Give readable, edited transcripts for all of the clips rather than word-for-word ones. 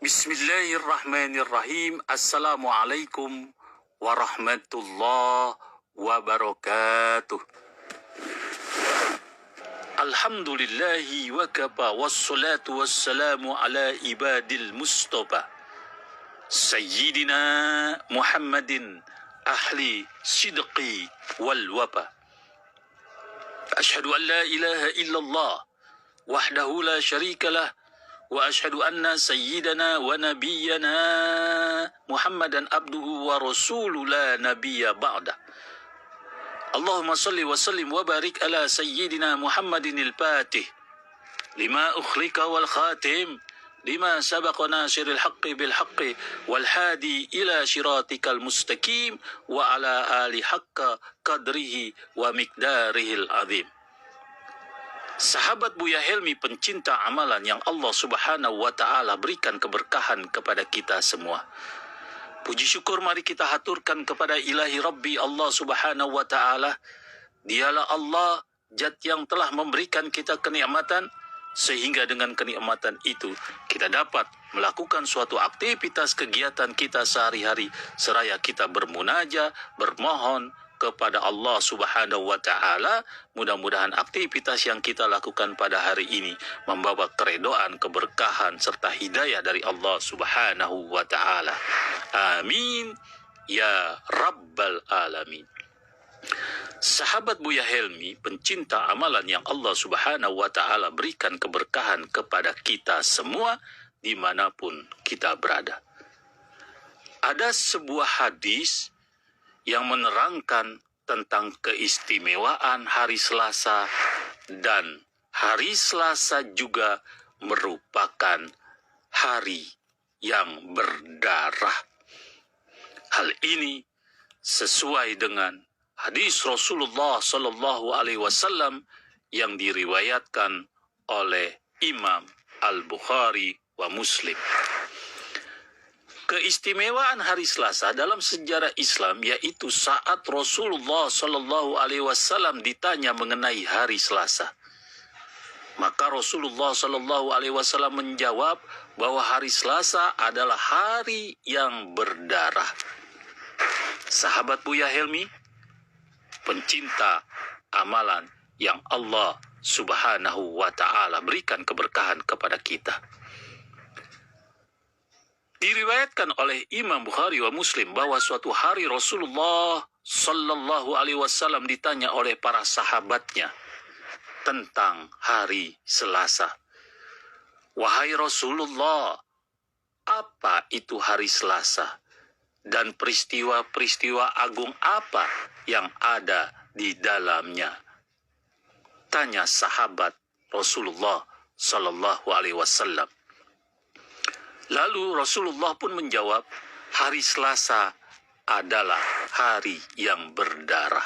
Bismillahirrahmanirrahim. Assalamualaikum warahmatullahi wabarakatuh. Alhamdulillahi wa kafa wassalatu wassalamu ala ibadil mustafa Sayyidina Muhammadin ahli sidqi wal wafa. Ashhadu an la ilaha illallah wahdahu la syarika lah wa ashhadu anna sayyidana wa nabiyyana Muhammadan abduhu wa rasuluhu la nabiyya ba'da. Allahumma salli wa sallim wa barik ala sayyidina Muhammadin al-Fatih lima ukhlika wal khatim lima sabaqa nasiril haqqi bil haqqi wal hadi ila syiratikal mustaqim wa ala ali haqqa qadrihi wa miqdarihil azim. Sahabat Buya Helmi, pencinta amalan yang Allah Subhanahu wa Ta'ala berikan keberkahan kepada kita semua. Puji syukur mari kita haturkan kepada Ilahi Rabbi Allah Subhanahu wa Ta'ala. Dialah Allah Zat yang telah memberikan kita kenikmatan, sehingga dengan kenikmatan itu kita dapat melakukan suatu aktivitas kegiatan kita sehari-hari, seraya kita bermunajat, bermohon kepada Allah Subhanahu wa Ta'ala. Mudah-mudahan aktivitas yang kita lakukan pada hari ini membawa keredoan, keberkahan serta hidayah dari Allah Subhanahu wa Ta'ala. Amin ya rabbal alamin. Sahabat Buya Helmi, pencinta amalan yang Allah Subhanahu wa Ta'ala berikan keberkahan kepada kita semua dimanapun kita berada. Ada sebuah hadis yang menerangkan tentang keistimewaan hari Selasa, dan hari Selasa juga merupakan hari yang berdarah. Hal ini sesuai dengan hadis Rasulullah Sallallahu Alaihi Wasallam yang diriwayatkan oleh Imam Al-Bukhari wa Muslim. Keistimewaan hari Selasa dalam sejarah Islam yaitu saat Rasulullah Sallallahu Alaihi Wasallam ditanya mengenai hari Selasa, maka Rasulullah Sallallahu Alaihi Wasallam menjawab bahwa hari Selasa adalah hari yang berdarah. Sahabat Buya Helmi, pencinta amalan yang Allah Subhanahu wa Ta'ala berikan keberkahan kepada kita. Diriwayatkan oleh Imam Bukhari wa Muslim bahwa suatu hari Rasulullah Sallallahu Alaihi Wasallam ditanya oleh para sahabatnya tentang hari Selasa. Wahai Rasulullah, apa itu hari Selasa? Dan peristiwa-peristiwa agung apa yang ada di dalamnya? Tanya sahabat Rasulullah Sallallahu Alaihi Wasallam. Lalu Rasulullah pun menjawab, hari Selasa adalah hari yang berdarah.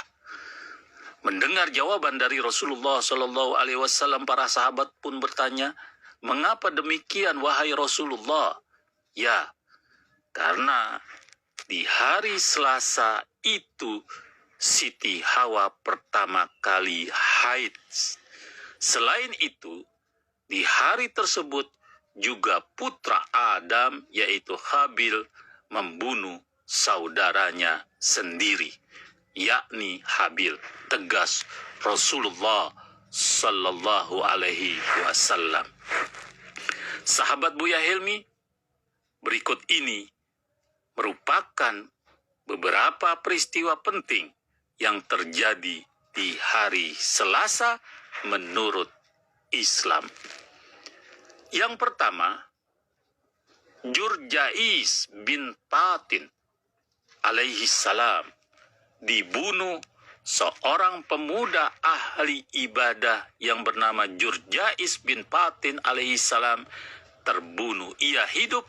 Mendengar jawaban dari Rasulullah Sallallahu Alaihi Wasallam, para sahabat pun bertanya, mengapa demikian wahai Rasulullah? Ya, karena di hari Selasa itu Siti Hawa pertama kali haid. Selain itu, di hari tersebut juga putra Adam yaitu Habil membunuh saudaranya sendiri, yakni Habil. Tegas Rasulullah Sallallahu Alaihi Wasallam. Sahabat Buya Helmi, berikut ini merupakan beberapa peristiwa penting yang terjadi di hari Selasa menurut Islam. Yang pertama, Jurjais bin Tatin alaihi salam dibunuh seorang pemuda ahli ibadah yang bernama Jurjais bin Tatin alaihi salam terbunuh. Ia hidup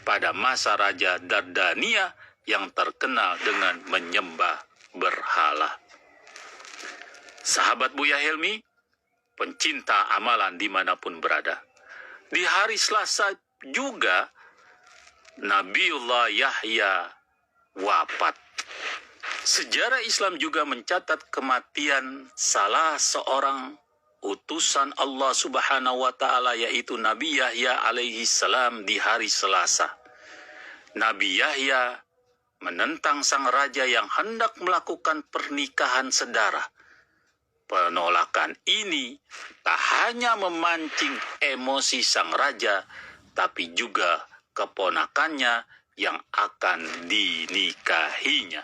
pada masa Raja Dardania yang terkenal dengan menyembah berhala. Sahabat Buya Helmi, pencinta amalan dimanapun berada, di hari Selasa juga Nabiullah Yahya wafat. Sejarah Islam juga mencatat kematian salah seorang utusan Allah Subhanahu wa Ta'ala, yaitu Nabi Yahya alaihi salam di hari Selasa. Nabi Yahya menentang sang raja yang hendak melakukan pernikahan sedara. Penolakan ini tak hanya memancing emosi sang raja, tapi juga keponakannya yang akan dinikahinya.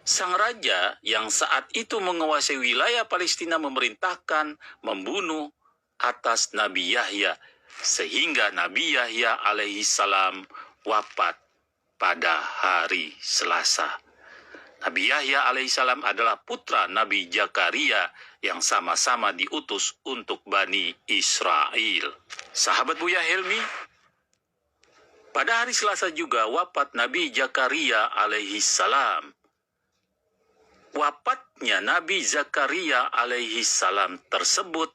Sang raja yang saat itu menguasai wilayah Palestina memerintahkan membunuh atas Nabi Yahya, sehingga Nabi Yahya alaihi salam wafat pada hari Selasa. Nabi Yahya alaihissalam adalah putra Nabi Zakaria yang sama-sama diutus untuk Bani Israel. Sahabat Buya Helmi, pada hari Selasa juga wafat Nabi Zakaria alaihissalam. Wafatnya Nabi Zakaria alaihissalam tersebut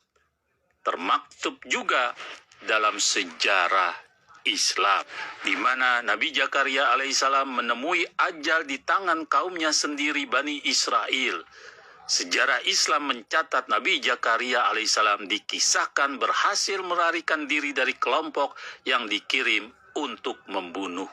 termaktub juga dalam sejarah Islam, di mana Nabi Zakaria alaihissalam menemui ajal di tangan kaumnya sendiri Bani Israel. Sejarah Islam mencatat Nabi Zakaria alaihissalam dikisahkan berhasil melarikan diri dari kelompok yang dikirim untuk membunuh.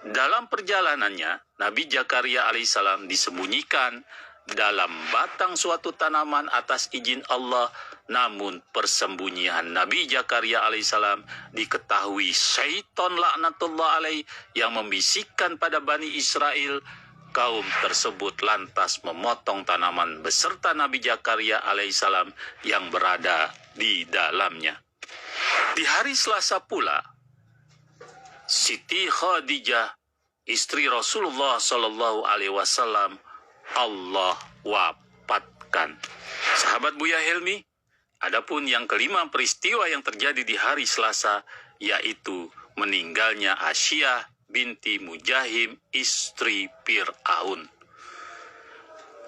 Dalam perjalanannya, Nabi Zakaria alaihissalam disembunyikan dalam batang suatu tanaman atas izin Allah. Namun persembunyian Nabi Zakaria alaihissalam diketahui syaitan laknatullah alaih yang membisikkan pada Bani Israel. Kaum tersebut lantas memotong tanaman beserta Nabi Zakaria alaihissalam yang berada di dalamnya. Di hari Selasa pula, Siti Khadijah, istri Rasulullah Shallallahu Alaihi Wasallam, Allah wafatkan. Sahabat Buya Helmi, adapun yang kelima peristiwa yang terjadi di hari Selasa, yaitu meninggalnya Asyiyah binti Mujahim, istri Fir'aun.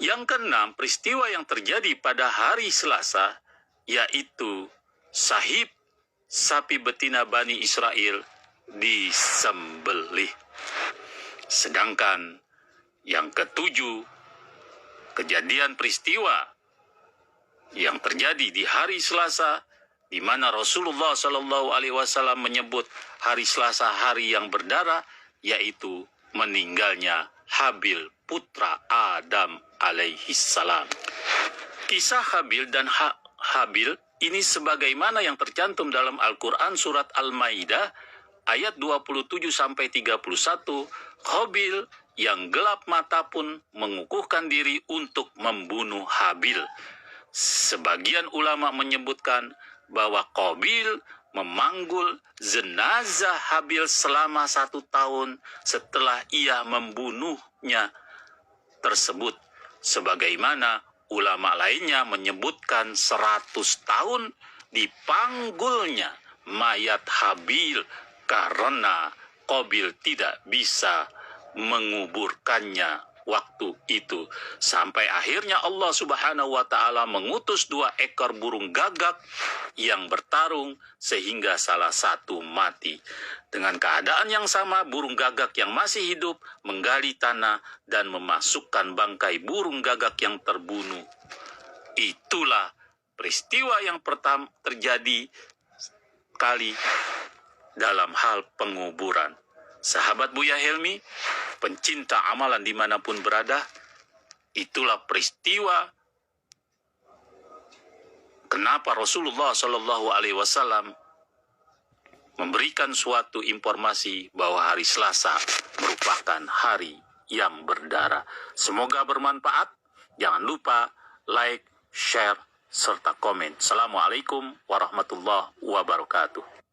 Yang keenam peristiwa yang terjadi pada hari Selasa, yaitu sahib sapi betina Bani Israel disembelih. Sedangkan yang ketujuh, kejadian peristiwa yang terjadi di hari Selasa, di mana Rasulullah Shallallahu Alaihi Wasallam menyebut hari Selasa hari yang berdarah, yaitu meninggalnya Habil putra Adam alaihi salam. Kisah Habil dan Habil ini sebagaimana yang tercantum dalam Al-Quran surat Al-Maidah ayat 27-31. Habil yang gelap mata pun mengukuhkan diri untuk membunuh Habil. Sebagian ulama menyebutkan bahwa Qabil memanggul jenazah Habil selama 1 tahun setelah ia membunuhnya tersebut. Sebagaimana ulama lainnya menyebutkan 100 tahun dipanggulnya mayat Habil karena Qabil tidak bisa menguburkannya waktu itu. Sampai akhirnya Allah Subhanahu wa Ta'ala mengutus 2 ekor burung gagak yang bertarung sehingga salah satu mati. Dengan keadaan yang sama, burung gagak yang masih hidup menggali tanah dan memasukkan bangkai burung gagak yang terbunuh. Itulah peristiwa yang pertama terjadi kali dalam hal penguburan. Sahabat Buya Helmi, pencinta amalan dimanapun berada, itulah peristiwa kenapa Rasulullah Shallallahu Alaihi Wasallam memberikan suatu informasi bahwa hari Selasa merupakan hari yang berdarah. Semoga bermanfaat. Jangan lupa like, share, serta komen. Assalamualaikum warahmatullahi wabarakatuh.